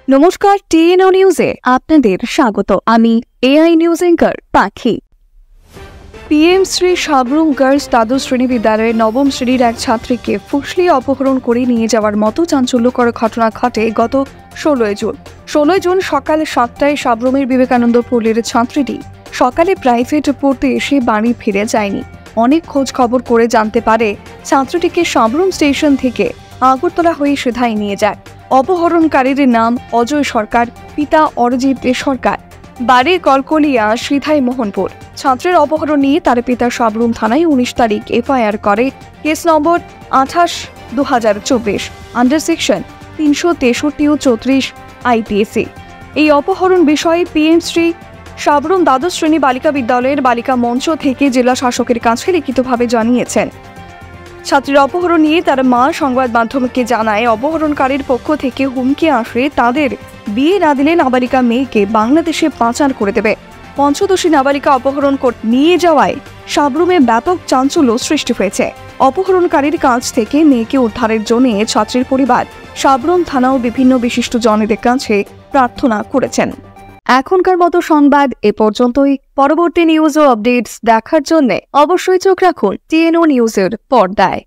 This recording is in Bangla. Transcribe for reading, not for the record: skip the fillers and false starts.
নমস্কার, টিএনও নিউজে আপনাদের স্বাগত। আমি এআই নিউজ অ্যাঙ্কার পাখি। পিএম শ্রী সাবরুম গার্লস দ্বাদশ শ্রেণী বিদ্যালয়ের নবম শ্রেণীর এক ছাত্রীকে ফুসলিয়ে অপহরণ করে নিয়ে যাওয়ার মতো চাঞ্চল্যকর ঘটনা ঘটে গত 16 জুন সকাল 7টায় সাবরুমের বিবেকানন্দ পল্লীর ছাত্রীটি সকালে প্রাইভেট পড়তে এসে বাড়ি ফিরে যায়নি। অনেক খোঁজ খবর করে জানতে পারে ছাত্রীটিকে সাবরুম স্টেশন থেকে আগরতলা হয়ে সিধাই নিয়ে যায়। অপহরণকারীর নাম অজয় সরকার, পিতা অরিজিৎ সরকার, বাড়ি কলকলিয়া, সিধাই মোহনপুর। ছাত্রের অপহরণ নিয়ে তার পিতা সাবরুম থানায় 19 তারিখ এফআইআর করে। কেস নম্বর 28/2024 আন্ডার সেকশন 363 ও 34 আইপিএসি। এই অপহরণ বিষয়ে পিএম শ্রী সাবরুম দ্বাদশ শ্রেণী বালিকা বিদ্যালয়ের বালিকা মঞ্চ থেকে জেলা শাসকের কাছে লিখিতভাবে জানিয়েছেন। ছাত্রীর অপহরণ নিয়ে তার মা সংবাদ মাধ্যমকে জানায়, অপহরণকারীর পক্ষ থেকে হুমকি আসে তাদের বিয়ে না দিলে নাবালিকা মেয়েকে বাংলাদেশে পাচার করে দেবে। পঞ্চদশী নাবালিকা অপহরণ নিয়ে যাওয়ায় সাবরুমে ব্যাপক চাঞ্চল্য সৃষ্টি হয়েছে। অপহরণকারীর কাছ থেকে মেয়েকে উদ্ধারের জন্য ছাত্রীর পরিবার সাবরুম থানা ও বিভিন্ন বিশিষ্ট জনেদের কাছে প্রার্থনা করেছেন। এখনকার মতো সংবাদ এ পর্যন্তই। পরবর্তী নিউজ ও আপডেটস দেখার জন্য অবশ্যই চোখ রাখুন টিএনও নিউজের পর্দায়।